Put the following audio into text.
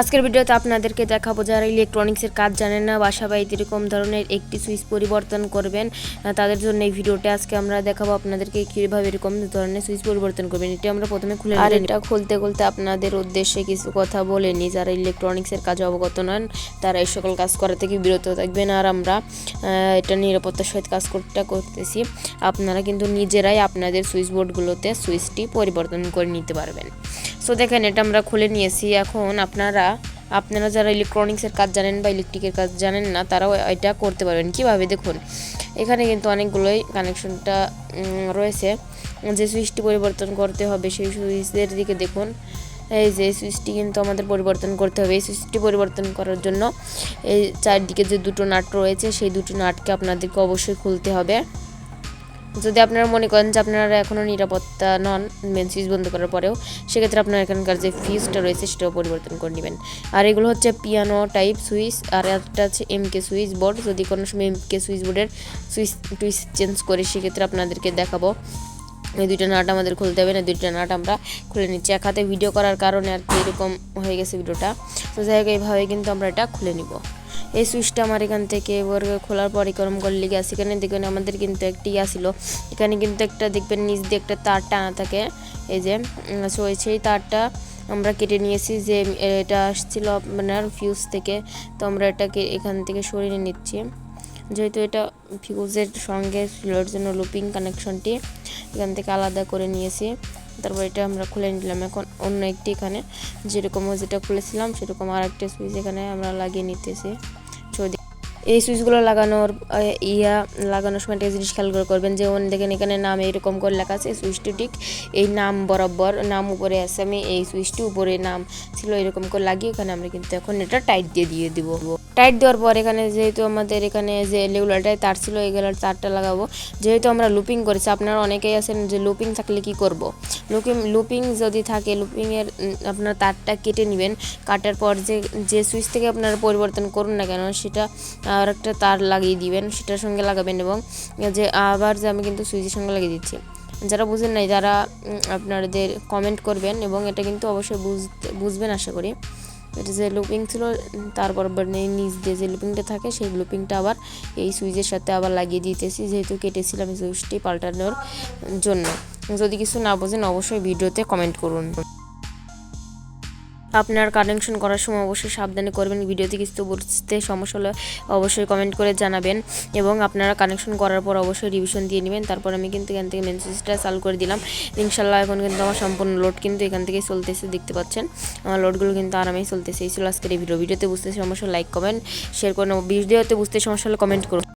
আজকের ভিডিওতে আপনাদেরকে দেখাবো যারা ইলেকট্রনিক্সের কাজ জানেন না, বাসা বাড়িতে এরকম ধরনের একটি সুইচ পরিবর্তন করবেন তাদের জন্য এই ভিডিওটা আজকে আমরা দেখাবো আপনাদেরকে কীভাবে এরকম ধরনের সুইচ পরিবর্তন করবেন। এটা আমরা প্রথমে খুলে আর এটা খুলতে আপনাদের উদ্দেশ্যে কিছু কথা বলে নিই। যারা ইলেকট্রনিক্সের কাজে অবগত নন তারা এই সকল কাজ করা থেকে বিরত থাকবেন। আর আমরা এটা নিরাপত্তার সহিত কাজ করতেছি। আপনারা কিন্তু নিজেরাই আপনাদের সুইচ বোর্ডগুলোতে সুইচটি পরিবর্তন করে নিতে পারবেন। সো দেখেন এটা আমরা খুলে নিয়েছি। এখন আপনারা যারা ইলেকট্রনিক্সের কাজ জানেন বা ইলেকট্রিকের কাজ জানেন না তারাও এটা করতে পারবেন। কিভাবে দেখুন, এখানে কিন্তু অনেকগুলোই কানেকশনটা রয়েছে। যে সুইচটি পরিবর্তন করতে হবে সেই সুইচের দিকে দেখুন। এই যে সুইচটি কিন্তু আমাদের পরিবর্তন করতে হবে। এই সুইচটি পরিবর্তন করার জন্য এই চারদিকে যে দুটো নাট রয়েছে সেই দুটো নাটকে আপনাদেরকে অবশ্যই খুলতে হবে। যদি আপনারা মনে করেন যে আপনারা এখনও নিরাপত্তা নন মেন সুইচ বন্ধ করার পরেও, সেক্ষেত্রে আপনার এখানকার যে ফিউজটা রয়েছে সেটাও পরিবর্তন করে নেবেন। আর এগুলো হচ্ছে পিয়ানো টাইপ সুইচ, আর একটা হচ্ছে এমকে সুইচ বোর্ড। যদি কোনো সময় এমকে সুইচ বোর্ডের সুইচ চেঞ্জ করে সেক্ষেত্রে আপনাদেরকে দেখাবো। এই দুইটা নাট আমাদের খুলতে হবে না, দুইটা নাট আমরা খুলে নিচ্ছি। এক হাতে ভিডিও করার কারণে আর কি এরকম হয়ে গেছে ভিডিওটা। তো যাই হোক এইভাবে কিন্তু আমরা এটা খুলে নিব। এই সুইচটা আমার এখান থেকে এবার খোলার পরে গরম করলে গেছে। এখানে দেখবেন আমাদের কিন্তু একটি ছিল, এখানে কিন্তু একটা দেখবেন নিচ দিয়ে একটা তার টানা থাকে। এই যে সেই তারটা আমরা কেটে নিয়েছি। যে এটা আসছিল আপনার ফিউজ থেকে, তো আমরা এটাকে এখান থেকে সরিয়ে নিচ্ছি। যেহেতু এটা ফিউজের সঙ্গে ছিল এর জন্য লুপিং কানেকশনটি এখান থেকে আলাদা করে নিয়েছি। তারপর এটা আমরা খুলে নিলাম। এখন অন্য একটি এখানে যেরকম যেটা খুলেছিলাম সেরকম আর একটা সুইচ এখানে আমরা লাগিয়ে নিতেছি। এই সুইচগুলো লাগানোর সময় একটা জিনিস খেয়াল করবেন যে দেখেন এখানে নাম এরকম করে লেখা আছে। সুইচটি ঠিক এই নাম বরাবর নাম উপরে আছে। আমি এই সুইচটি উপরে নাম ছিল এরকম করে লাগিয়ে এখানে আমরা কিন্তু এখন এটা টাইট দিয়ে দিব। টাইট দেওয়ার পর এখানে যেহেতু আমাদের এখানে যে রেগুলারটাই তার ছিল এগুলোর তারটা লাগাবো। যেহেতু আমরা লুপিং করেছি, আপনারা অনেকেই আছেন যে লুপিং থাকলে কি করব। লুপিং যদি থাকে লুপিংয়ের আপনার তারটা কেটে নেবেন। কাটার পর যে সুইচ থেকে আপনারা পরিবর্তন করুন না কেন সেটা আর একটা তার লাগিয়ে দিবেন, সেটার সঙ্গে লাগাবেন। এবং যে আবার যে আমি কিন্তু সুইচের সঙ্গে লাগিয়ে দিচ্ছি। যারা বুঝেন নাই যারা আপনাদের কমেন্ট করবেন এবং এটা কিন্তু অবশ্যই বুঝবেন আশা করি। এটা যে লুপিং ছিল তার বরাবর নিচ দিয়ে যে লুপিংটা থাকে সেই লুপিংটা আবার এই সুইচের সাথে আবার লাগিয়ে দিতেছি, যেহেতু কেটেছিলাম এই সুইচটি পাল্টানোর জন্য। যদি কিছু না বোঝেন অবশ্যই ভিডিওতে কমেন্ট করুন। আপনার কানেকশন করার সময় অবশ্যই সাবধানে করবেন। ভিডিওতে কিছু বুঝতে সমস্যা হলে অবশ্যই কমেন্ট করে জানাবেন এবং আপনারা কানেকশন করার পর অবশ্যই রিভিশন দিয়ে নেবেন। তারপর আমি কিন্তু এখান থেকে মেন সুইচটা চালু করে দিলাম। ইনশাল্লাহ এখন কিন্তু আমার সম্পূর্ণ লোড কিন্তু এখান থেকে চলতেছে, দেখতে পাচ্ছেন আমার লোডগুলো কিন্তু আরামেই চলতেছে। এই ছিল আজকের এই ভিডিওতে বুঝতে সমস্যা লাইক কমেন্ট শেয়ার করুন। ভিডিওতে বুঝতে সমস্যা হলে কমেন্ট করুন।